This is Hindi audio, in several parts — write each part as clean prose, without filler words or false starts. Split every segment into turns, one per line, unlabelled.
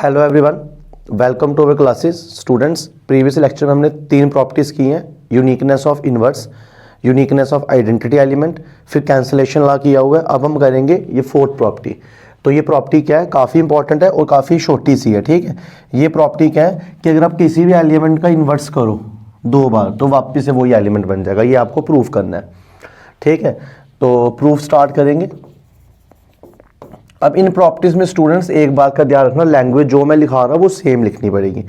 Hello everyone, welcome to our classes. Students, previous lecture में हमने 3 प्रॉपर्टीज़ की हैं। Uniqueness of inverse, uniqueness of identity element, फिर कैंसलेशन लॉ किया हुआ है। अब हम करेंगे ये 4th प्रॉपर्टी। तो ये प्रॉपर्टी क्या है, काफ़ी इंपॉर्टेंट है और काफ़ी छोटी सी है। ठीक है, ये प्रॉपर्टी क्या है कि अगर आप किसी भी एलिमेंट का इन्वर्स करो 2 बार तो वापस से वही एलिमेंट बन जाएगा। ये आपको प्रूफ करना है। ठीक है, तो प्रूफ स्टार्ट करेंगे। अब इन प्रॉपर्टीज़ में स्टूडेंट्स एक बात का ध्यान रखना, लैंग्वेज जो मैं लिखा रहा हूँ वो सेम लिखनी पड़ेगी।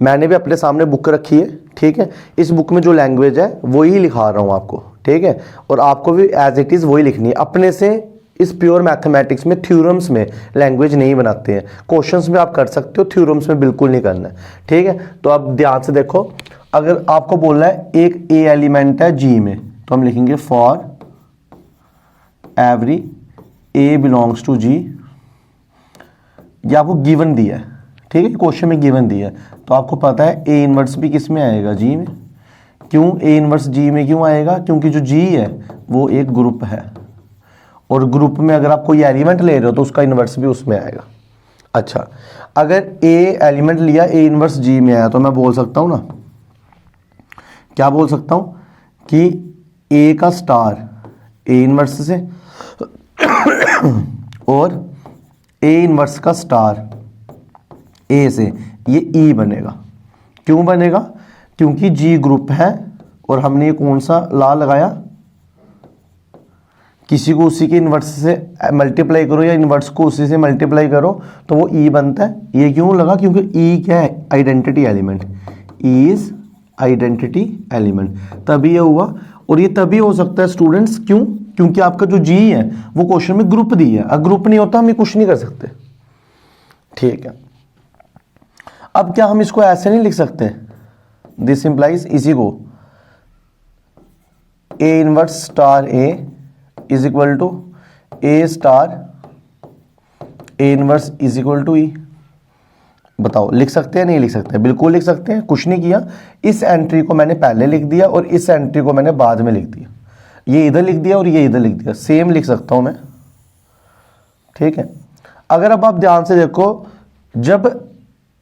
मैंने भी अपने सामने बुक रखी है। ठीक है, इस बुक में जो लैंग्वेज है वही लिखा रहा हूँ आपको। ठीक है, और आपको भी एज इट इज़ वही लिखनी है। अपने से इस प्योर मैथमेटिक्स में थ्योरम्स में लैंग्वेज नहीं बनाते हैं। क्वेश्चंस में आप कर सकते हो, थ्योरम्स में बिल्कुल नहीं करना है। ठीक है, तो अब ध्यान से देखो, अगर आपको बोलना है एक ए एलिमेंट है जी में, तो हम लिखेंगे for every a belongs to G. ये आपको गिवन दिया है। ठीक है, क्वेश्चन में गिवन दिया है, तो आपको पता है ए इनवर्स भी किस में आएगा, जी में। क्यों ए इनवर्स जी में क्यों आएगा? क्योंकि जो जी है वो एक ग्रुप है, और ग्रुप में अगर आप कोई एलिमेंट ले रहे हो तो उसका इनवर्स भी उसमें आएगा। अच्छा, अगर ए एलिमेंट लिया, ए इनवर्स जी में आया, तो मैं बोल सकता हूँ ना, क्या बोल सकता हूँ कि ए का स्टार ए इनवर्स से और ए इनवर्स का स्टार ए से, ये ई बनेगा। क्यों बनेगा? क्योंकि जी ग्रुप है और हमने ये कौन सा लॉ लगाया, किसी को उसी के इनवर्स से मल्टीप्लाई करो या इनवर्स को उसी से मल्टीप्लाई करो तो वो ई बनता है। ये क्यों लगा? क्योंकि ई क्या है, identity element. E is identity element, तभी ये हुआ। और ये तभी हो सकता है स्टूडेंट्स, क्यों? क्योंकि आपका जो जी है वो क्वेश्चन में ग्रुप दी है। अगर ग्रुप नहीं होता हम ये कुछ नहीं कर सकते। ठीक है, अब क्या हम इसको ऐसे नहीं लिख सकते? दिस इंप्लाइज इसी को a inverse star A is equal to a star A inverse is equal to e. बताओ, लिख सकते हैं नहीं लिख सकते? बिल्कुल लिख सकते हैं। कुछ नहीं किया, इस एंट्री को मैंने पहले लिख दिया और इस एंट्री को मैंने बाद में लिख दिया। ये इधर लिख दिया और ये इधर लिख दिया, सेम लिख सकता हूं मैं। ठीक है, अगर अब आप ध्यान से देखो, जब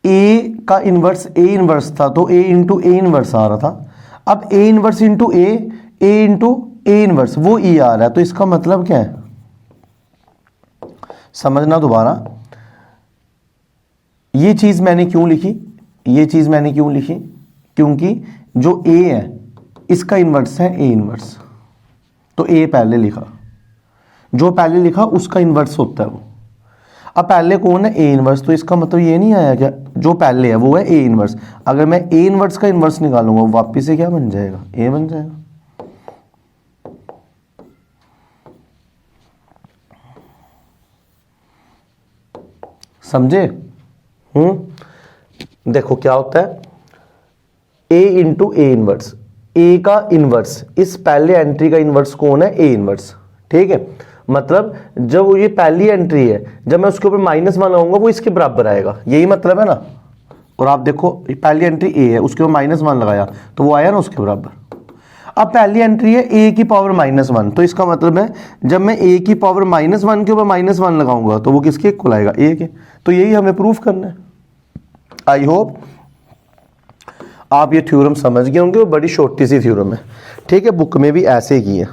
ए का इनवर्स ए इनवर्स था तो ए इंटू ए इनवर्स आ रहा था। अब A inverse into A into A inverse, वो ई आ रहा है। तो इसका मतलब क्या है, समझना दोबारा। ये चीज मैंने क्यों लिखी, ये चीज मैंने क्यों लिखी? क्योंकि जो ए है इसका इनवर्स है ए इनवर्स, तो ए पहले लिखा। जो पहले लिखा उसका इनवर्स होता है वो। अब पहले कौन है? ए इनवर्स, तो इसका मतलब ये नहीं आया क्या जो पहले है वो है ए इनवर्स। अगर मैं ए इनवर्स का इनवर्स निकालूंगा वापिस से क्या बन जाएगा, ए बन जाएगा। समझे? देखो क्या होता है, ए इंटू ए इनवर्स, ए का इनवर्स, इस पहले एंट्री का इनवर्स कौन है? A inverse. ठीक है, मतलब जब वो ये पहली एंट्री है, जब मैं उसके ऊपर -1 लगाऊंगा वो इसके बराबर आएगा, यही मतलब है ना। और आप देखो पहली एंट्री ए है, उसके ऊपर -1 लगाया तो वो आया ना उसके बराबर। अब पहली एंट्री है ए की पावर -1, तो इसका मतलब है जब मैं ए की पावर -1 के ऊपर -1 लगाऊंगा तो वो किसके इक्वल आएगा? ए के। तो यही हमें प्रूफ करना है। आई होप आप ये थ्योरम समझ गए होंगे, वो बड़ी छोटी सी थ्योरम है। ठीक है, बुक में भी ऐसे ही है।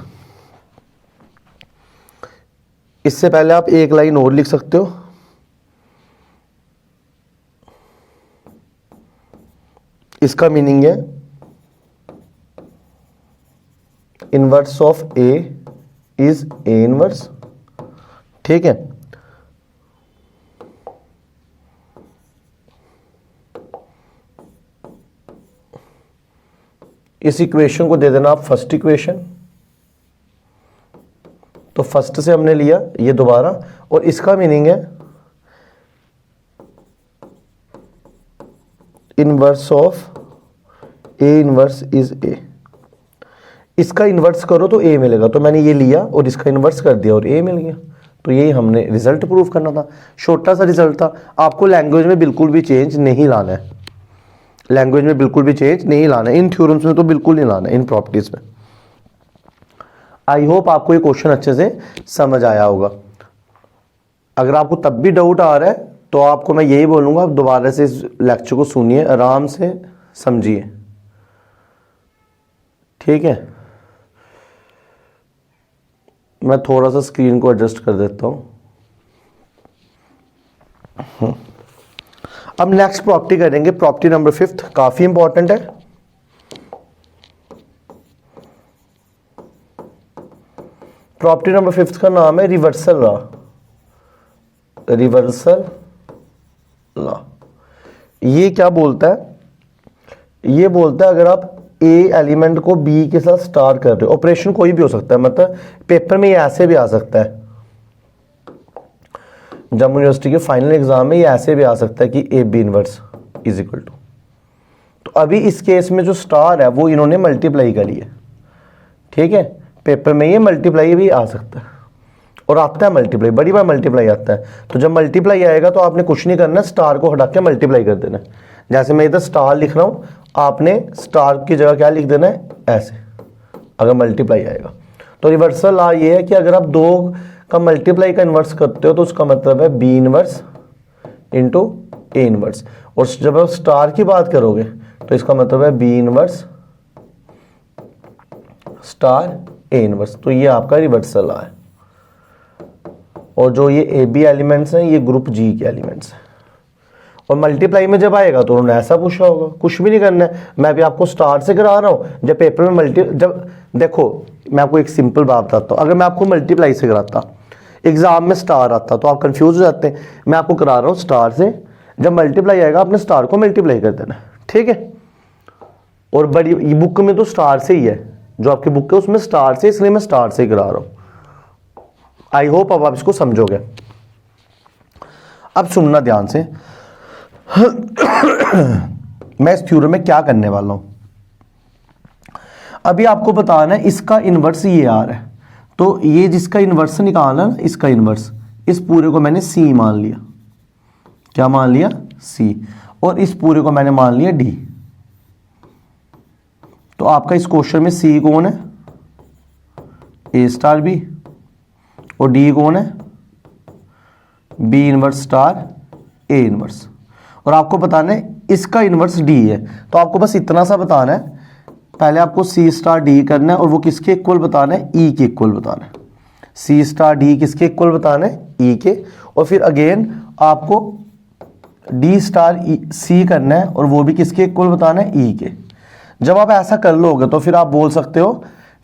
इससे पहले आप एक लाइन और लिख सकते हो। इसका मीनिंग है inverse of A is A inverse. ठीक है, इस इक्वेशन को दे देना आप फर्स्ट इक्वेशन। तो फर्स्ट से हमने लिया ये दोबारा, और इसका मीनिंग है inverse of A inverse is a. इसका इन्वर्स करो तो ए मिलेगा, तो मैंने ये लिया और इसका इन्वर्स कर दिया और ए मिल गया। तो यही हमने रिजल्ट प्रूव करना था। छोटा सा रिजल्ट था। आपको लैंग्वेज में बिल्कुल भी चेंज नहीं लाना है, लैंग्वेज में बिल्कुल भी चेंज नहीं लाना है, इन थ्योरम्स में तो बिल्कुल नहीं लाना है, इन प्रॉपर्टीज में। आई होप आपको ये क्वेश्चन अच्छे से समझ आया होगा। अगर आपको तब भी डाउट आ रहा है तो आपको मैं यही बोलूँगा, आप दोबारा से इस लेक्चर को सुनिए, आराम से समझिए, ठीक है। मैं थोड़ा सा स्क्रीन को एडजस्ट कर देता हूँ। अब नेक्स्ट प्रॉपर्टी करेंगे, प्रॉपर्टी नंबर 5, काफ़ी इंपॉर्टेंट है। प्रॉपर्टी नंबर 5 का नाम है रिवर्सल लॉ। रिवर्सल लॉ ये क्या बोलता है? ये बोलता है अगर आप ए एलिमेंट को बी के साथ स्टार कर रहे हो, ऑपरेशन कोई भी हो सकता है, मतलब पेपर में ये ऐसे भी आ सकता है, जम्मू यूनिवर्सिटी के फाइनल एग्जाम में ये ऐसे भी आ सकता है कि A B inverse is equal to. तो अभी इस केस में जो स्टार है वो इन्होंने मल्टीप्लाई करी है, ठीक है। पेपर में ये मल्टीप्लाई भी आ सकता है और आता है मल्टीप्लाई, बड़ी बार मल्टीप्लाई आता है। तो जब मल्टीप्लाई आएगा तो आपने कुछ नहीं करना, स्टार को हटा के मल्टीप्लाई कर देना है। जैसे मैं इधर स्टार लिख रहा हूं, आपने स्टार की जगह क्या लिख देना है, ऐसे, अगर मल्टीप्लाई आएगा। तो रिवर्सल लॉ ये है कि अगर आप 2 का मल्टीप्लाई का इन्वर्स करते हो तो उसका मतलब है B inverse into A inverse, और जब आप स्टार की बात करोगे तो इसका मतलब है बी इनवर्स स्टार ए इनवर्स। तो ये आपका रिवर्सल लॉ है। और जो ये ए बी एलिमेंट्स हैं ये ग्रुप जी के एलिमेंट्स हैं। और मल्टीप्लाई में जब आएगा तो उन्होंने ऐसा पूछा होगा, कुछ भी नहीं करना है, मैं भी आपको स्टार से करा रहा हूं। जब पेपर में जब देखो, मैं आपको एक सिंपल बात बताता हूं, अगर मैं आपको मल्टीप्लाई से कराता, एग्जाम में स्टार आता तो आप कंफ्यूज हो जाते हैं। मैं आपको करा रहा हूं स्टार से, जब मल्टीप्लाई आएगा आपने स्टार को मल्टीप्लाई कर देना, ठीक है। और बड़ी बुक में तो स्टार से ही है, जो आपकी बुक है उसमें स्टार से, इसलिए मैं स्टार से ही करा रहा हूं। आई होप अब आप इसको समझोगे। अब सुनना ध्यान से, मैं इस थ्योरम में क्या करने वाला हूं। अभी आपको बताना है इसका इन्वर्स ये आ रहा है, तो ये जिसका इन्वर्स निकालना ना, इसका इन्वर्स, इस पूरे को मैंने सी मान लिया। क्या मान लिया? सी। और इस पूरे को मैंने मान लिया डी। तो आपका इस क्वेश्चन में सी कौन है? ए स्टार बी। और डी कौन है? बी इनवर्स स्टार ए इनवर्स। और आपको बताना है इसका इनवर्स डी है। तो आपको बस इतना सा बताना है, पहले आपको सी स्टार डी करना है और वो किसके इक्वल बताना है? ई के इक्वल बताना है। सी स्टार डी किसके इक्वल बताना है? ई के। और फिर अगेन आपको डी स्टार सी करना है और वो भी किसके इक्वल बताना है? ई के। जब आप ऐसा कर लोगे तो फिर आप बोल सकते हो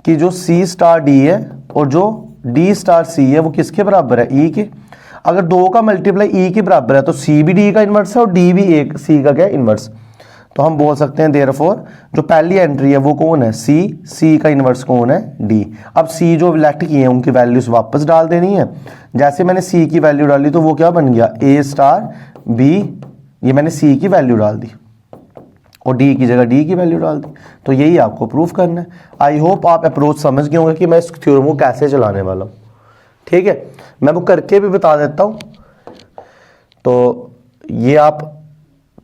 कि जो सी स्टार डी है और जो डी स्टार सी है वो किसके बराबर है? ई के। अगर 2 का मल्टीप्लाई ई के बराबर है तो सी भी डी का इन्वर्स है और डी भी एक सी का क्या इन्वर्स। तो हम बोल सकते हैं देयरफॉर जो पहली एंट्री है वो कौन है? सी। सी का इन्वर्स कौन है? डी। अब सी जो इलेक्ट किए हैं उनकी वैल्यूज वापस डाल देनी है। जैसे मैंने सी की वैल्यू डाली तो वो क्या बन गया? ए स्टार बी। ये मैंने सी की वैल्यू डाल दी और डी की जगह डी की वैल्यू डाल दी। तो यही आपको प्रूफ करना है। आई होप आप अप्रोच समझ गए होंगे कि मैं इस थ्योरम को कैसे चलाने वाला हूँ, ठीक है। मैं वो करके भी बता देता हूँ। तो ये आप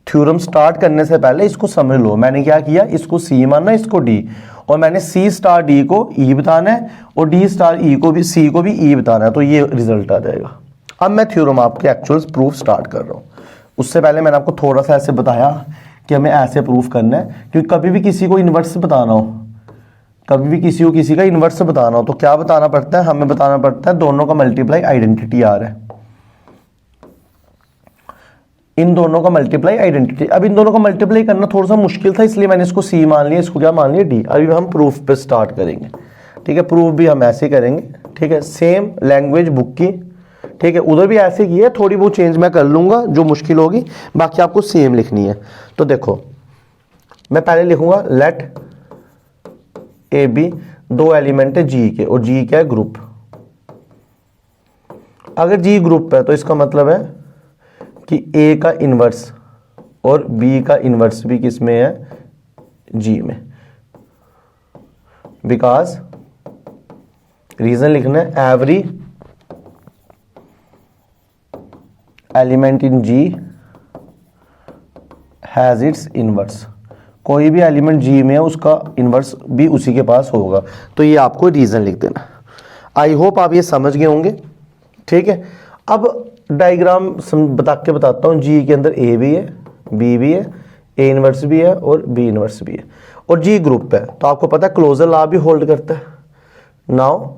थ्योरम स्टार्ट करने से पहले इसको समझ लो। मैंने क्या किया, इसको सी मानना, इसको डी, और मैंने सी स्टार डी को ई बताना है और डी स्टार ई को भी, सी को भी ई बताना है। तो ये रिजल्ट आ जाएगा। अब मैं थ्योरम आपके एक्चुअल प्रूफ स्टार्ट कर रहा हूँ। उससे पहले मैंने आपको थोड़ा सा ऐसे बताया कि हमें ऐसे प्रूफ करना है, क्योंकि कभी भी किसी को इन्वर्स बताना हो, कभी भी किसी को किसी का इन्वर्स बताना हो तो क्या बताना पड़ता है? हमें बताना पड़ता है दोनों का मल्टीप्लाई आइडेंटिटी आ रहा है, इन दोनों का मल्टीप्लाई आइडेंटिटी। अब इन दोनों का मल्टीप्लाई करना थोड़ा सा मुश्किल था, इसलिए मैंने इसको सी मान लिया, इसको क्या मान लिया? डी। अभी हम प्रूफ पे स्टार्ट करेंगे, ठीक है। प्रूफ भी हम ऐसे करेंगे, ठीक है, सेम लैंग्वेज बुक की, ठीक है। उधर भी ऐसे की है, थोड़ी बहुत चेंज मैं कर लूंगा जो मुश्किल होगी, बाकी आपको सेम लिखनी है। तो देखो मैं पहले लिखूंगा लेट ए बी, 2 एलिमेंट है जी के, और जी क्या है? ग्रुप। अगर जी ग्रुप है तो इसका मतलब है कि ए का इन्वर्स और बी का इन्वर्स भी किस में है? जी में। बिकॉज रीजन लिखना है every element in G has its inverse. कोई भी एलिमेंट जी में है उसका इनवर्स भी उसी के पास होगा। तो ये आपको रीजन लिख देना। आई होप आप ये समझ गए होंगे, ठीक है। अब डायग्राम बताता हूँ। जी के अंदर ए भी है, बी भी है, ए इनवर्स भी है और बी इनवर्स भी है और जी ग्रुप है। तो आपको पता है क्लोजर लॉ भी होल्ड करता है। नाउ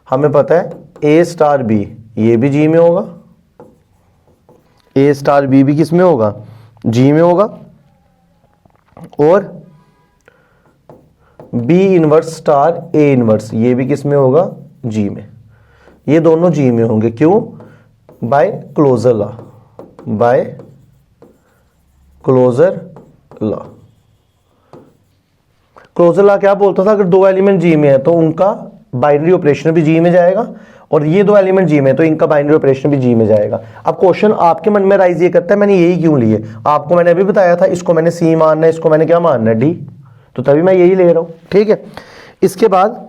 हमें पता है ए स्टार बी ये भी जी में होगा, ए स्टार बी भी किस में होगा, जी में होगा, और बी इनवर्स स्टार ए इनवर्स ये भी किस में होगा, जी में। ये दोनों जी में होंगे, क्यों, by closure law, by closure law. Closure law क्या बोलता था, अगर दो एलिमेंट जी में है तो उनका बाइनरी ऑपरेशन भी जी में जाएगा, और ये दो एलिमेंट जी में तो इनका बाइनरी ऑपरेशन भी जी में जाएगा। अब क्वेश्चन आपके मन में राइज ये करता है मैंने यही क्यों लिए, आपको मैंने अभी बताया था इसको मैंने सी मानना है, इसको मैंने क्या मानना है, डी, तो तभी मैं यही ले रहा हूं। ठीक है, इसके बाद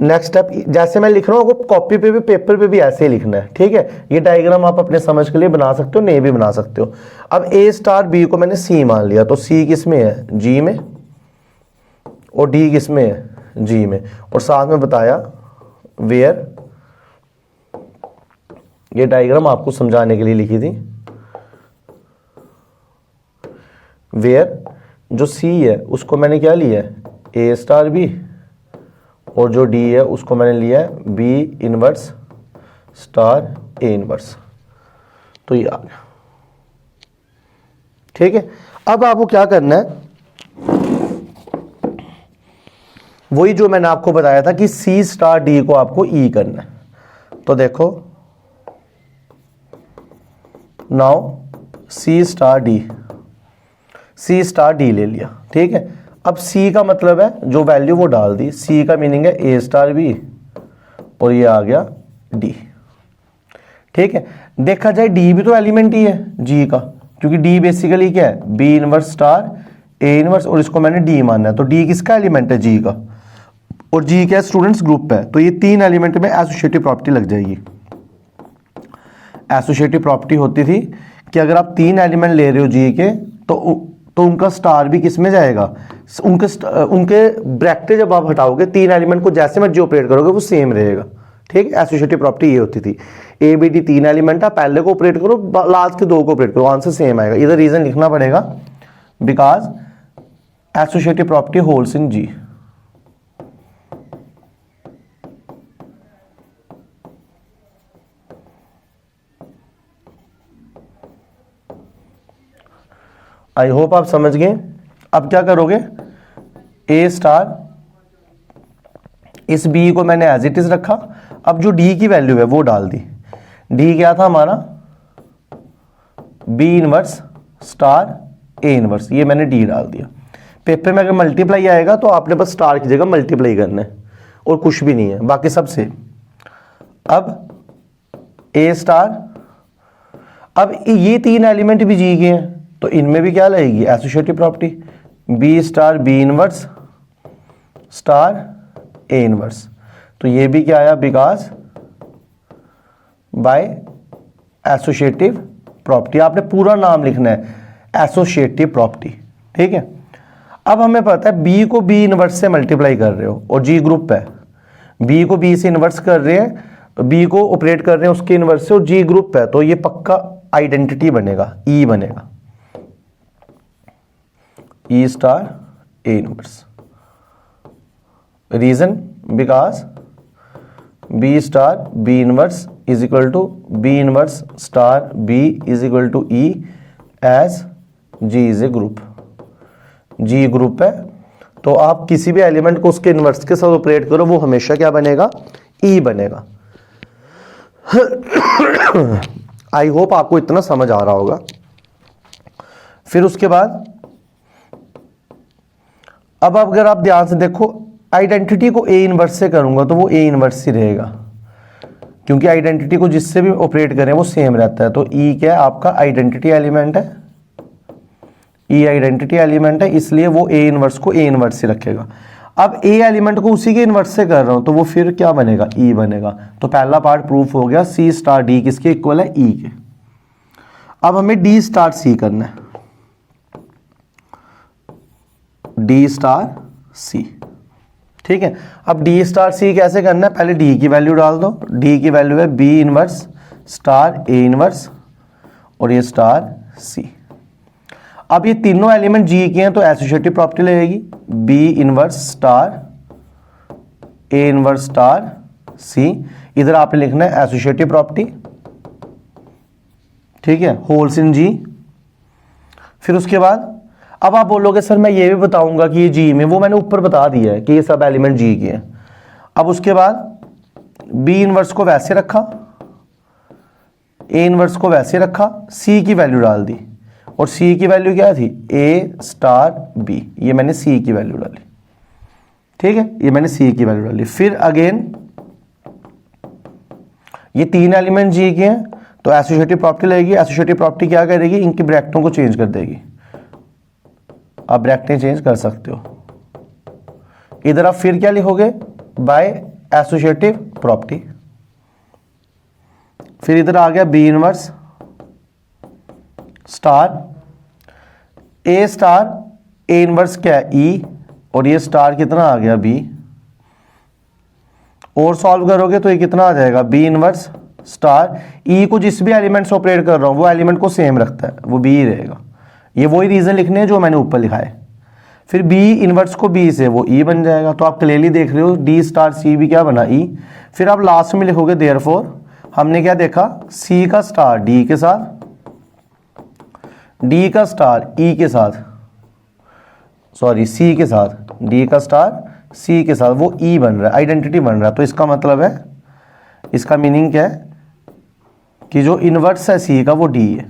नेक्स्ट स्टेप जैसे मैं लिख रहा हूं आपको कॉपी पे भी पेपर पे भी ऐसे ही लिखना है। ठीक है, ये डायग्राम आप अपने समझ के लिए बना सकते हो, नहीं भी बना सकते हो। अब ए स्टार बी को मैंने सी मान लिया, तो सी किस में है, जी में, और डी किस में है, जी में, और साथ में बताया वेयर, ये डायग्राम आपको समझाने के लिए लिखी थी, वेयर जो सी है उसको मैंने क्या लिया है, ए स्टार बी, और जो डी है उसको मैंने लिया है बी इनवर्स स्टार ए इनवर्स। तो ये आ गया। ठीक है, अब आपको क्या करना है, वही जो मैंने आपको बताया था कि सी स्टार डी को आपको ई करना है। तो देखो नाउ सी स्टार डी, सी स्टार डी ले लिया। ठीक है, अब सी का मतलब है जो वैल्यू वो डाल दी, सी का मीनिंग है ए स्टार बी, और ये आ गया डी। ठीक है, देखा जाए डी भी तो एलिमेंट ही है जी का, क्योंकि डी बेसिकली क्या है, बी इनवर्स स्टार ए इनवर्स, और इसको मैंने डी मानना है, तो डी किसका एलिमेंट है, जी का, और जी क्या स्टूडेंट्स ग्रुप है। तो ये तीन एलिमेंट में एसोसिएटिव प्रॉपर्टी लग जाएगी। एसोसिएटिव प्रॉपर्टी होती थी कि अगर आप तीन एलिमेंट ले रहे हो जी के तो उनका स्टार भी किस में जाएगा, उनके ब्रैकेट जब आप हटाओगे तीन एलिमेंट को जैसे मर्जी ऑपरेट करोगे वो सेम रहेगा। ठीक है, एसोसिएटिव प्रॉपर्टी ये होती थी। ए बी डी तीन एलिमेंट है, पहले को ऑपरेट करो, लास्ट के दो को ऑपरेट करो, आंसर सेम आएगा। इधर रीजन लिखना पड़ेगा, because associative property holds in G. I hope आप समझ गए। अब क्या करोगे, ए स्टार, इस बी को मैंने एज इट इज रखा, अब जो डी की वैल्यू है वो डाल दी। डी क्या था हमारा, बी इनवर्स स्टार ए इनवर्स, ये मैंने डी डाल दिया। पेपर में अगर मल्टीप्लाई आएगा तो आपने बस स्टार की जगह मल्टीप्लाई करना है और कुछ भी नहीं है, बाकी सब सेम। अब ए स्टार, अब ये तीन एलिमेंट भी जी के हैं तो इनमें भी क्या लगेगी, associative property, B star B inverse star ए इनवर्स। तो ये भी क्या आया, बिकॉज बाय एसोसिएटिव प्रॉपर्टी। आपने पूरा नाम लिखना है, एसोसिएटिव प्रॉपर्टी। ठीक है, अब हमें पता है बी को बी इनवर्स से मल्टीप्लाई कर रहे हो और जी ग्रुप है, बी को बी से इनवर्स कर रहे हैं, बी को ऑपरेट कर रहे हैं उसके इनवर्स से, और जी ग्रुप है, तो ये पक्का आइडेंटिटी बनेगा, ई बनेगा, e star A inverse. Reason, because b star B inverse is equal to b inverse star b is equal to e as G is a group. G group है तो आप किसी भी एलिमेंट को उसके इनवर्स के साथ ऑपरेट करो वो हमेशा क्या बनेगा, ई बनेगा। आई होप आपको इतना समझ आ रहा होगा। फिर उसके बाद अब अगर आप ध्यान से देखो, आइडेंटिटी को ए इनवर्स से करूंगा तो वो ए इनवर्स ही रहेगा, क्योंकि आइडेंटिटी को जिससे भी ऑपरेट करें वो सेम रहता है। तो ई क्या है, आपका आइडेंटिटी एलिमेंट है, ई आइडेंटिटी एलिमेंट है, इसलिए वो ए इनवर्स को ए इनवर्स ही रखेगा। अब ए एलिमेंट को उसी के इनवर्स से कर रहा हूं तो वो फिर क्या बनेगा, ई बनेगा। तो पहला पार्ट प्रूफ हो गया, सी स्टार डी किसके इक्वल है, ई के। अब हमें डी स्टार सी करना है, डी स्टार सी। ठीक है। अब डी स्टार सी कैसे करना है, पहले डी की वैल्यू डाल दो। डी की वैल्यू है बी इनवर्स स्टार ए इनवर्स और ये स्टार सी। अब ये तीनों एलिमेंट जी के हैं तो एसोसिएटिव प्रॉपर्टी लगेगी, बी इनवर्स स्टार ए इनवर्स स्टार सी। इधर आपने लिखना है एसोसिएटिव प्रॉपर्टी, ठीक है, होल्स इन जी। फिर उसके बाद अब आप बोलोगे सर मैं ये भी बताऊंगा कि ये जी में, वो मैंने ऊपर बता दिया है कि ये सब एलिमेंट जी के हैं। अब उसके बाद बी इनवर्स को वैसे रखा, ए इनवर्स को वैसे रखा, सी की वैल्यू डाल दी और सी की वैल्यू क्या थी, ए स्टार बी, ये मैंने सी की वैल्यू डाली, ठीक है, ये मैंने सी की वैल्यू डाली। फिर अगेन ये तीन एलिमेंट जी के हैं तो एसोसिएटिव प्रॉपर्टी लगेगी। एसोसिएटिव प्रॉपर्टी क्या करेगी, इनकी ब्रैकेटों को चेंज कर देगी। आप ब्रैकेटें चेंज कर सकते हो। इधर आप फिर क्या लिखोगे, बाय एसोसिएटिव प्रॉपर्टी। फिर इधर आ गया B inverse star A star A inverse क्या है ई, और ये स्टार कितना आ गया बी। और सॉल्व करोगे तो ये कितना आ जाएगा, बी इनवर्स स्टार ई को जिस भी एलिमेंट से ऑपरेट कर रहा हूं वो एलिमेंट को सेम रखता है, वो बी ही रहेगा। ये वही रीजन लिखने हैं जो मैंने ऊपर लिखा है। फिर बी इनवर्स को बी से वो ई बन जाएगा, तो आप क्लियरली देख रहे हो डी स्टार सी भी क्या बना ई। फिर आप लास्ट में लिखोगे देयरफॉर, हमने क्या देखा, सी का स्टार डी के साथ, डी का स्टार ई के साथ, सॉरी सी के साथ, डी का स्टार सी के साथ, वो ई बन रहा है, आइडेंटिटी बन रहा है। तो इसका मतलब है, इसका मीनिंग क्या है कि जो इनवर्स है सी का वो डी है,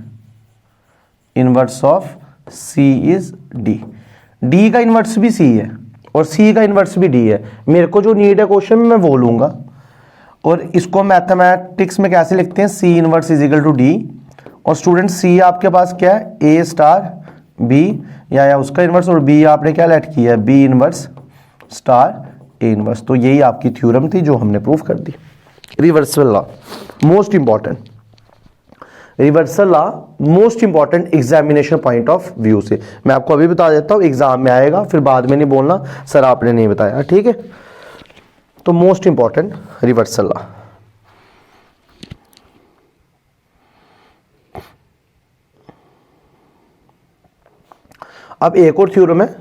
inverse of C is D. D का इनवर्स भी सी है और सी का इनवर्स भी डी है। मेरे को जो नीड है क्वेश्चन में मैं वो लूंगा। और इसको मैथमेटिक्स में कैसे लिखते हैं, C inverse is equal to D. और स्टूडेंट सी आपके पास क्या है, ए स्टार बी या उसका इनवर्स, और बी आपने क्या लेट किया है, बी इनवर्स स्टार ए इनवर्स। तो यही आपकी थ्योरम थी जो हमने प्रूव कर दी। Reversal law most important, reversal law most important examination point of view से। मैं आपको अभी बता देता हूं, एग्जाम में आएगा, फिर बाद में नहीं बोलना सर आपने नहीं बताया, ठीक है। तो मोस्ट इंपॉर्टेंट रिवर्सल लॉ। अब एक और थ्योरम है,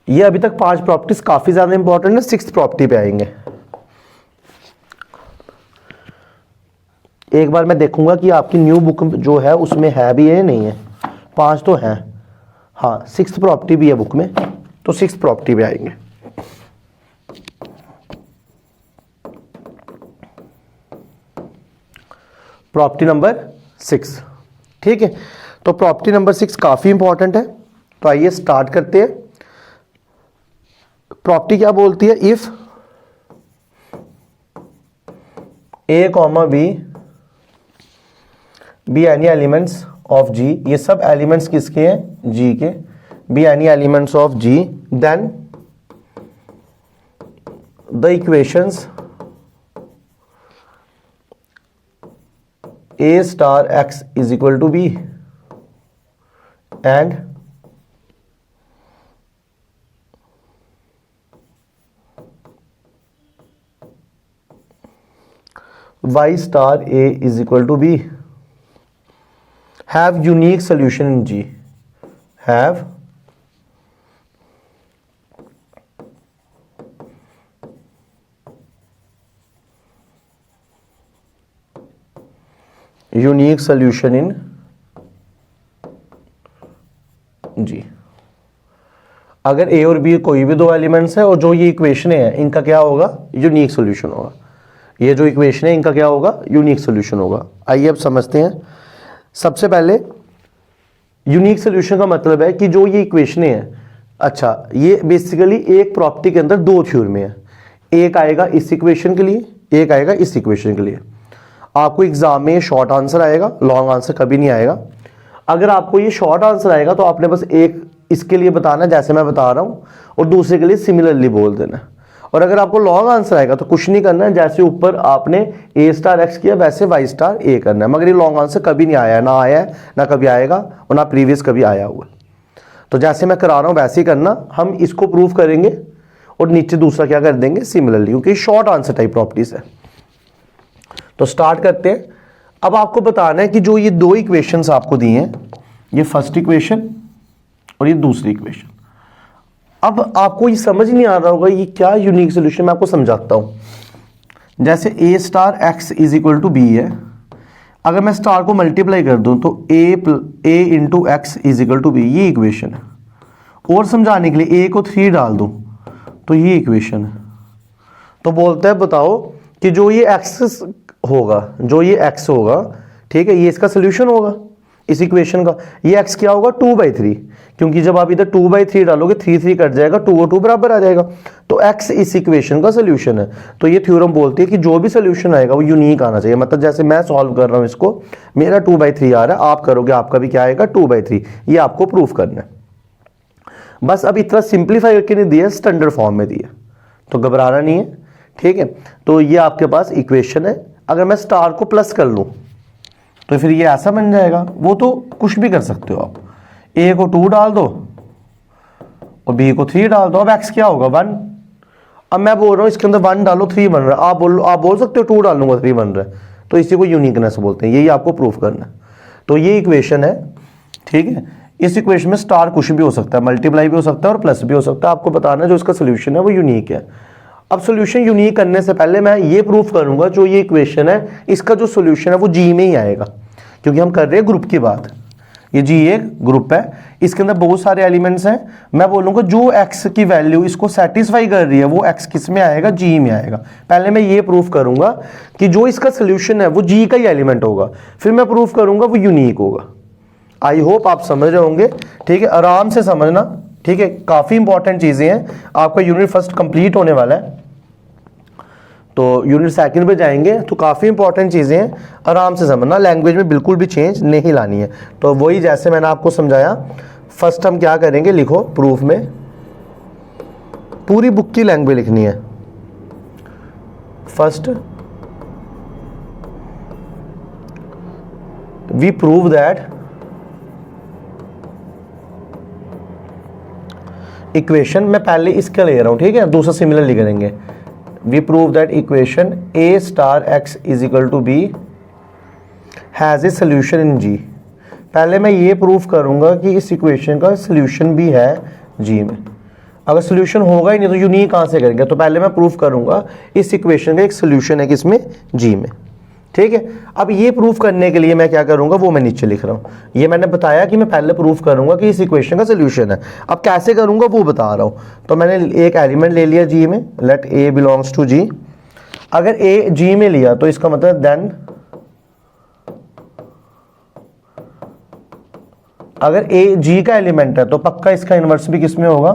ये अभी तक 5 प्रॉपर्टीज काफी ज्यादा इंपॉर्टेंट है, 6th प्रॉपर्टी पे आएंगे। एक बार मैं देखूंगा कि आपकी न्यू बुक जो है उसमें है भी है नहीं है, 5 तो हैं, हाँ 6th प्रॉपर्टी भी है बुक में, तो 6th प्रॉपर्टी पे आएंगे। प्रॉपर्टी नंबर 6, ठीक है। तो प्रॉपर्टी नंबर 6 काफी इंपॉर्टेंट है, तो आइए स्टार्ट करते हैं। प्रॉपर्टी क्या बोलती है, if a comma b any elements of G, ये सब एलिमेंट्स किसके हैं, जी के, b any elements of G, then the equations a star x is equal to b and y star a is equal to b have unique solution in G, have unique solution in G। अगर a और b कोई भी दो एलिमेंट्स है और जो ये इक्वेशन है इनका क्या होगा, यूनिक सॉल्यूशन होगा। ये जो इक्वेशन है इनका क्या होगा, यूनिक सॉल्यूशन होगा। आइए अब समझते हैं। सबसे पहले यूनिक सॉल्यूशन का मतलब है कि जो ये इक्वेशन है, अच्छा ये बेसिकली एक प्रॉपर्टी के अंदर 2 थ्योरम है, एक आएगा इस इक्वेशन के लिए, एक आएगा इस इक्वेशन के लिए। आपको एग्जाम में शॉर्ट आंसर आएगा, लॉन्ग आंसर कभी नहीं आएगा। अगर आपको ये शॉर्ट आंसर आएगा तो आपने बस एक इसके लिए बताना जैसे मैं बता रहा हूं, और दूसरे के लिए सिमिलरली बोल देना। और अगर आपको लॉन्ग आंसर आएगा तो कुछ नहीं करना है, जैसे ऊपर आपने ए स्टार एक्स किया वैसे वाई स्टार ए करना है। मगर ये लॉन्ग आंसर कभी नहीं आया है, ना आया है, ना कभी आएगा, और ना प्रीवियस कभी आया हुआ। तो जैसे मैं करा रहा हूं वैसे ही करना। हम इसको प्रूव करेंगे और नीचे दूसरा क्या कर देंगे सिमिलरली, क्योंकि शॉर्ट आंसर टाइप प्रॉपर्टीज है। तो स्टार्ट करते हैं। अब आपको बताना है कि जो ये दो इक्वेशंस आपको दी हैं, ये फर्स्ट इक्वेशन और ये दूसरी इक्वेशन, अब आपको ये समझ नहीं आ रहा होगा ये क्या यूनिक सोल्यूशन, मैं आपको समझाता हूं। जैसे a star x is equal to B है, अगर मैं स्टार को मल्टीप्लाई कर दूं तो a into X is equal to B, ये इक्वेशन है। और समझाने के लिए a को 3 डाल दूं तो ये इक्वेशन है। तो बोलता है बताओ कि जो ये x होगा, जो ये x होगा, ठीक है, ये इसका सोल्यूशन होगा इस इक्वेशन का। ये x क्या होगा 2/3, क्योंकि जब आप इधर 2/3 डालोगे 3 कट जाएगा, 2 और 2 बराबर आ जाएगा। तो x इस इक्वेशन का सोल्यूशन है। तो ये थ्योरम बोलती है कि जो भी सोल्यूशन आएगा वो यूनिक आना चाहिए। मतलब जैसे मैं सॉल्व कर रहा हूं इसको, मेरा 2/3 आ रहा है, आप करोगे आपका भी क्या आएगा 2/3। ये आपको प्रूफ करना है। बस अब इतना सिंप्लीफाई करके नहीं दिया, स्टैंडर्ड फॉर्म में दिया, तो घबराना नहीं है, ठीक है। तो ये आपके पास इक्वेशन है। अगर मैं स्टार को प्लस कर लूं तो फिर ये ऐसा बन जाएगा। वो तो कुछ भी कर सकते हो आप, a को 2 डाल दो और b को 3 डाल दो। अब x क्या होगा 1। अब मैं बोल रहा हूं इसके अंदर 1 डालो 3 बन रहा है, आप बोल सकते हो 2 डालूंगा 3 बन रहा है। तो इसी को यूनिकनेस बोलते हैं, यही आपको प्रूफ करना है। तो ये इक्वेशन है, ठीक है। इस इक्वेशन में स्टार कुछ भी हो सकता है, मल्टीप्लाई भी हो सकता है और प्लस भी हो सकता है। आपको बताना है जो इसका सोल्यूशन है वो यूनिक है। अब सोल्यूशन यूनिक करने से पहले मैं ये प्रूफ करूंगा जो ये इक्वेशन है इसका जो सोल्यूशन है वो जी में ही आएगा, क्योंकि हम कर रहे हैं ग्रुप की बात। ये जी एक ग्रुप है, इसके अंदर बहुत सारे एलिमेंट्स हैं। मैं बोलूंगा जो x की वैल्यू इसको सेटिस्फाई कर रही है वो x किस में आएगा, जी में आएगा। पहले मैं ये प्रूफ करूंगा कि जो इसका सोल्यूशन है वो जी का ही एलिमेंट होगा, फिर मैं प्रूफ करूंगा वो यूनिक होगा। आई होप आप समझ रहे होंगे, ठीक है। आराम से समझना, ठीक है। काफी इंपॉर्टेंट चीजें हैं। आपका यूनिट फर्स्ट कंप्लीट होने वाला है, तो यूनिट सेकंड पे जाएंगे, तो काफ़ी इंपॉर्टेंट चीज़ें हैं, आराम से समझना। लैंग्वेज में बिल्कुल भी चेंज नहीं लानी है। तो वही जैसे मैंने आपको समझाया, फर्स्ट हम क्या करेंगे, लिखो प्रूफ में पूरी बुक की लैंग्वेज लिखनी है। First we prove that equation, मैं पहले इसका ले रहा हूं, ठीक है, दूसरा सिमिलरली करेंगे। We prove that equation a star x is equal to b has a solution in G। पहले मैं ये प्रूफ करूंगा कि इस इक्वेशन का सोल्यूशन भी है G में। अगर सोल्यूशन होगा ही नहीं तो यूनिक कहाँ से करेंगे। तो पहले मैं प्रूफ करूंगा इस इक्वेशन का एक सोल्यूशन है किसमें, G में, ठीक है। अब ये प्रूफ करने के लिए मैं क्या करूंगा वो मैं नीचे लिख रहा हूं। ये मैंने बताया कि मैं पहले प्रूफ करूंगा कि इस इक्वेशन का सोल्यूशन है। अब कैसे करूंगा वो बता रहा हूं। तो मैंने एक एलिमेंट ले लिया जी में, लेट a बिलोंग्स टू जी। अगर a जी में लिया तो इसका मतलब देन अगर a जी का एलिमेंट है तो पक्का इसका इनवर्स भी किस में होगा,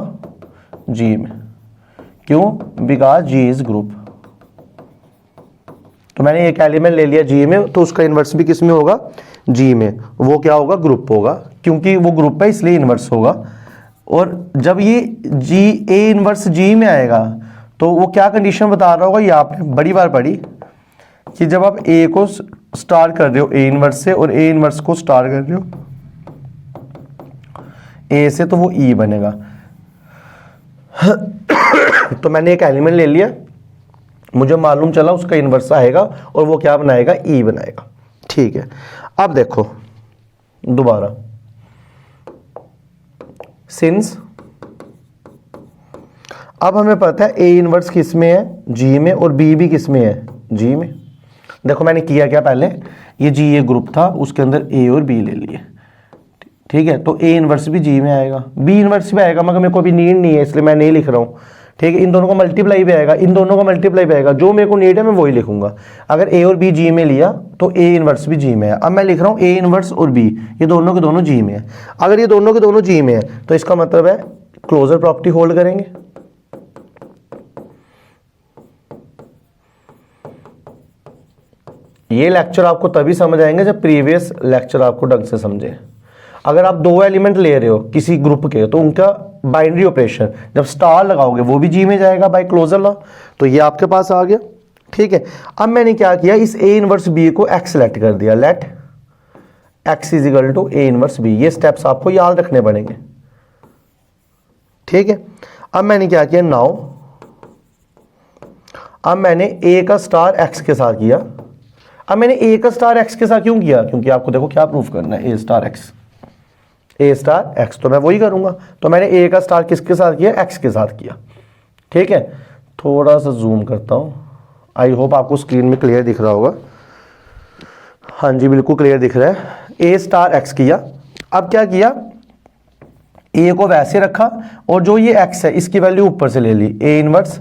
जी में। क्यों, बिकॉज जी इज ग्रुप। तो मैंने एक एलिमेंट ले लिया जी में, तो उसका इन्वर्स भी किस में होगा, जी में। वो क्या होगा, ग्रुप होगा, क्योंकि वो ग्रुप है इसलिए इन्वर्स होगा। और जब ये जी ए इन्वर्स जी में आएगा तो वो क्या कंडीशन बता रहा होगा, ये आपने बड़ी बार पढ़ी कि जब आप ए को स्टार कर रहे हो ए इन्वर्स से और ए इन्वर्स को स्टार कर रहे हो ए से, तो वो ई बनेगा। तो मैंने एक एलिमेंट ले लिया, मुझे मालूम चला उसका इन्वर्स आएगा और वो क्या बनाएगा, ई बनाएगा, ठीक है। अब देखो दोबारा, सिंस अब हमें पता है ए इन्वर्स किस में है, जी में, और बी भी किस में है, जी में। देखो मैंने किया क्या, पहले ये जी ए ग्रुप था, उसके अंदर ए और बी ले लिए, ठीक है। तो ए इन्वर्स भी जी में आएगा, बी इन्वर्स भी आएगा, मगर मेरे को अभी नीड नहीं है इसलिए मैं नहीं लिख रहा हूँ, ठीक है। इन दोनों का मल्टीप्लाई भी आएगा, इन दोनों का मल्टीप्लाई भी आएगा, जो मेरे को नीड है मैं वही लिखूंगा। अगर ए और बी जी में लिया तो ए इन्वर्स भी जी में है। अब मैं लिख रहा हूँ ए इन्वर्स और बी, ये दोनों के दोनों जी में है। अगर ये दोनों के दोनों जी में है तो इसका मतलब है क्लोजर प्रॉपर्टी होल्ड करेंगे। ये लेक्चर आपको तभी समझ आएंगे जब प्रीवियस लेक्चर आपको ढंग से समझे। अगर आप दो एलिमेंट ले रहे हो किसी ग्रुप के तो उनका बाइनरी ऑपरेशन जब स्टार लगाओगे वो भी जी में जाएगा बाय क्लोजर लॉ। तो ये आपके पास आ गया, ठीक है। अब मैंने क्या किया, इस ए इनवर्स बी को एक्स सेलेक्ट कर दिया, let X is equal to A inverse B. ये स्टेप्स आपको याद रखने पड़ेंगे, ठीक है। अब मैंने क्या किया, नाउ अब मैंने ए का स्टार एक्स के साथ किया। अब मैंने ए का स्टार एक्स के साथ क्यों किया? क्योंकि आपको देखो क्या प्रूफ करना है, ए स्टार एक्स, ए स्टार एक्स, तो मैं वही करूंगा। तो मैंने ए का स्टार किसके साथ किया? एक्स के साथ किया। ठीक है, थोड़ा सा जूम करता हूं, आई होप आपको स्क्रीन में क्लियर दिख रहा होगा। हाँ जी, बिल्कुल क्लियर दिख रहा है। ए स्टार एक्स किया। अब क्या किया, ए को वैसे रखा और जो ये एक्स है इसकी वैल्यू ऊपर से ले ली, ए इनवर्स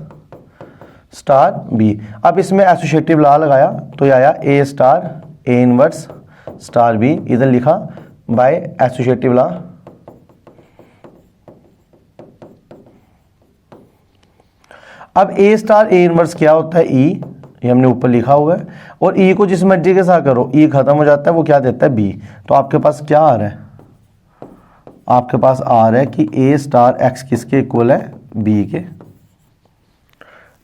स्टार बी। अब इसमें एसोसिएटिव लॉ लगाया तो ये आया a star A inverse star b, इधर लिखा बाय एसोसिएटिव लॉ। अब ए स्टार ए इनवर्स क्या होता है? ई, ये हमने ऊपर लिखा हुआ है, और ई को जिस मर्जी के साथ करो ई खत्म हो जाता है, वो क्या देता है? बी। तो आपके पास क्या आ रहा है? आपके पास आ रहा है कि ए स्टार एक्स किसके इक्वल है? बी के।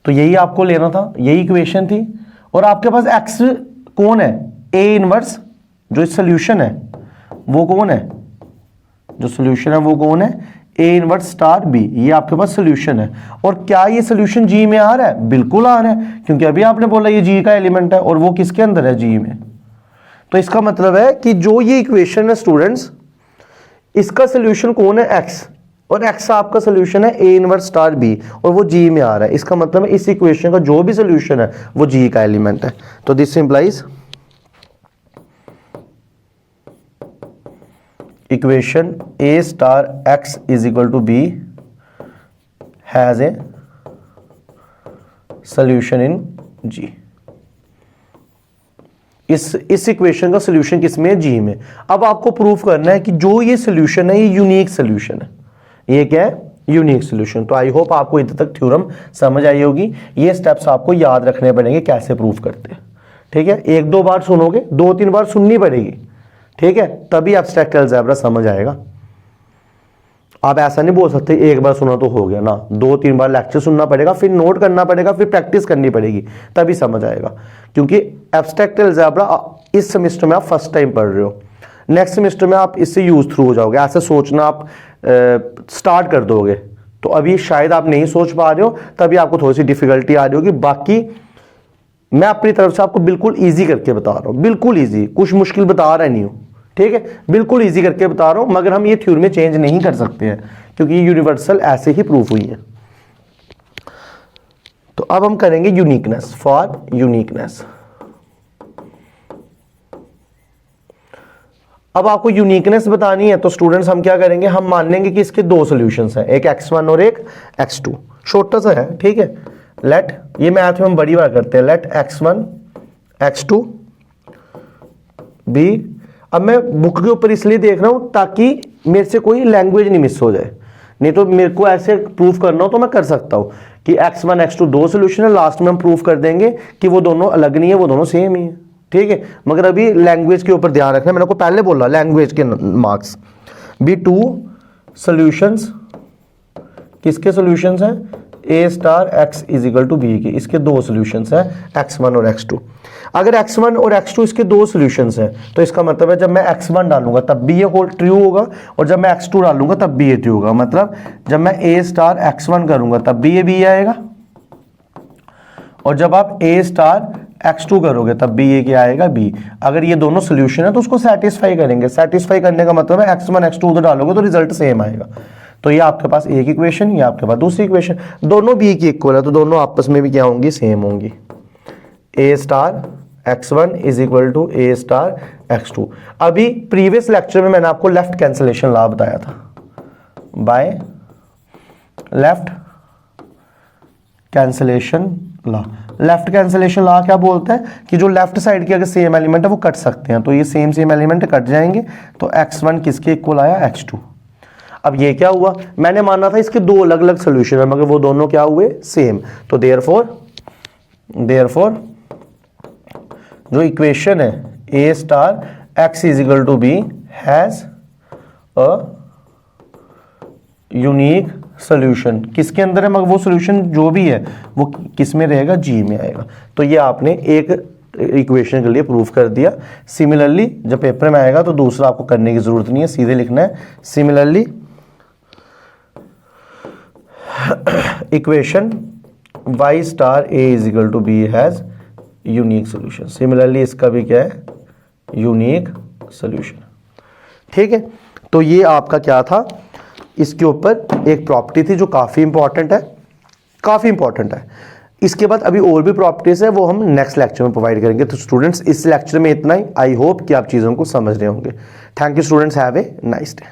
तो यही आपको लेना था, यही इक्वेशन थी। और आपके पास एक्स कौन है? ए इनवर्स, जो सोल्यूशन है वो कौन है? जो सोल्यूशन है वो कौन है? A inverse star B. ये आपके पास सोल्यूशन है। और क्या ये सोल्यूशन जी में आ रहा है? बिल्कुल आ रहा है, क्योंकि अभी आपने बोला ये जी का एलिमेंट है और वो किसके अंदर है? जी में। तो इसका मतलब है कि जो ये इक्वेशन है स्टूडेंट्स, इसका सोल्यूशन कौन है? एक्स, और एक्स आपका सोल्यूशन है ए इनवर्स स्टार बी, और वो जी में आ रहा है। इसका मतलब है इस इक्वेशन का जो भी सोल्यूशन है वो जी का एलिमेंट है। तो this implies equation a star x is equal to B has a solution in G. इस इक्वेशन का सोल्यूशन किसमें है? जी में। अब आपको प्रूफ करना है कि जो ये सोल्यूशन है ये यूनिक सोल्यूशन है। ये क्या है? Unique solution. तो आई होप आपको इधर तक थ्योरम समझ आई होगी। ये स्टेप्स आपको याद रखने पड़ेंगे कैसे प्रूफ करते हैं। ठीक है, एक दो बार सुनोगे, दो तीन बार सुननी पड़ेगी। ठीक है, तभी एब्स्ट्रैक्ट अलजेब्रा समझ आएगा। आप ऐसा नहीं बोल सकते एक बार सुना तो हो गया ना, दो तीन बार लेक्चर सुनना पड़ेगा, फिर नोट करना पड़ेगा, फिर प्रैक्टिस करनी पड़ेगी, तभी समझ आएगा। क्योंकि एब्स्ट्रैक्ट अलजेब्रा इस सेमेस्टर में आप फर्स्ट टाइम पढ़ रहे हो, नेक्स्ट सेमेस्टर में आप इससे यूज थ्रू हो जाओगे। ऐसे सोचना आप स्टार्ट कर दोगे तो अभी शायद आप नहीं सोच पा रहे हो, तभी आपको थोड़ी सी डिफिकल्टी आ रही होगी। बाकी मैं अपनी तरफ से आपको बिल्कुल ईजी करके बता रहा हूँ, बिल्कुल ईजी, कुछ मुश्किल बता रहा नहीं हूँ। ठीक है, बिल्कुल इजी करके बता रहा हूं, मगर हम ये थ्योरी में चेंज नहीं कर सकते हैं क्योंकि ये यूनिवर्सल ऐसे ही प्रूफ हुई है। तो अब हम करेंगे यूनिकनेस। फॉर यूनिकनेस अब आपको यूनिकनेस बतानी है तो स्टूडेंट्स हम क्या करेंगे, हम मान लेंगे कि इसके दो सॉल्यूशंस हैं, एक x1 और एक x2। छोटा सा है, ठीक है। लेट, ये मैथ में हम बड़ी बार करते हैं, लेट x1 x2 बी। अब मैं बुक के ऊपर इसलिए देख रहा हूं ताकि मेरे से कोई लैंग्वेज नहीं मिस हो जाए, नहीं तो मेरे को ऐसे प्रूफ करना हो तो मैं कर सकता हूं कि x1 x2 दो सोल्यूशन है, लास्ट में हम प्रूफ कर देंगे कि वो दोनों अलग नहीं है, वो दोनों सेम ही है। ठीक है, मगर अभी लैंग्वेज के ऊपर ध्यान रखना, मैंने को पहले बोला लैंग्वेज के मार्क्स। बी टू सॉल्यूशंस, किसके सॉल्यूशंस हैं? A star x is equal to b के, इसके दो सॉल्यूशंस हैं x1 और x2। अगर x1 और x2 इसके दो सॉल्यूशंस हैं तो इसका मतलब है जब मैं x1 डालूंगा तब भी ये होल ट्रू होगा और जब मैं x2 डालूंगा तब भी ये ट्रू होगा। मतलब जब मैं ए स्टार x1 करूंगा तब भी ये बी आएगा और जब आप ए स्टार x2 करोगे तब भी ये क्या आएगा? बी। अगर ये दोनों सोल्यूशन है तो उसको सेटिस्फाई करेंगे। सेटिस्फाई करने का मतलब है x1 x2 उधर डालोगे तो रिजल्ट सेम आएगा। तो ये आपके पास एक इक्वेशन, ये आपके पास दूसरी इक्वेशन, दोनों बी की इक्वल है तो दोनों आपस में भी क्या होंगी? सेम होंगी। A star x1 is equal to a star x2। अभी प्रीवियस लेक्चर में मैंने आपको लेफ्ट कैंसलेशन लॉ बताया था, by left cancellation law. Left cancellation law क्या बोलता है कि जो लेफ्ट साइड के अगर सेम एलिमेंट है वो कट सकते हैं, तो ये सेम सेम एलिमेंट कट जाएंगे तो x1 किसके इक्वल आया? x2। अब ये क्या हुआ, मैंने माना था इसके दो अलग अलग सोल्यूशन है मगर वो दोनों क्या हुए? सेम। तो देयरफॉर जो इक्वेशन है ए star x is equal to B has a unique solution. किसके अंदर है? मगर वो सोल्यूशन जो भी है वो किस में रहेगा? जी में आएगा। तो ये आपने एक इक्वेशन के लिए प्रूफ कर दिया। सिमिलरली जब पेपर में आएगा तो दूसरा आपको करने की जरूरत नहीं है, सीधे लिखना है similarly equation Y star A is equal to B has unique solution. Similarly इसका भी क्या है, यूनिक सोल्यूशन। ठीक है, तो ये आपका क्या था, इसके ऊपर एक प्रॉपर्टी थी जो काफ़ी इंपॉर्टेंट है, काफ़ी इंपॉर्टेंट है। इसके बाद अभी और भी प्रॉपर्टीज है, वो हम नेक्स्ट लेक्चर में प्रोवाइड करेंगे। तो स्टूडेंट्स इस लेक्चर में इतना ही। आई होप कि आप चीज़ों को समझ रहे होंगे। Thank you students, have a nice day.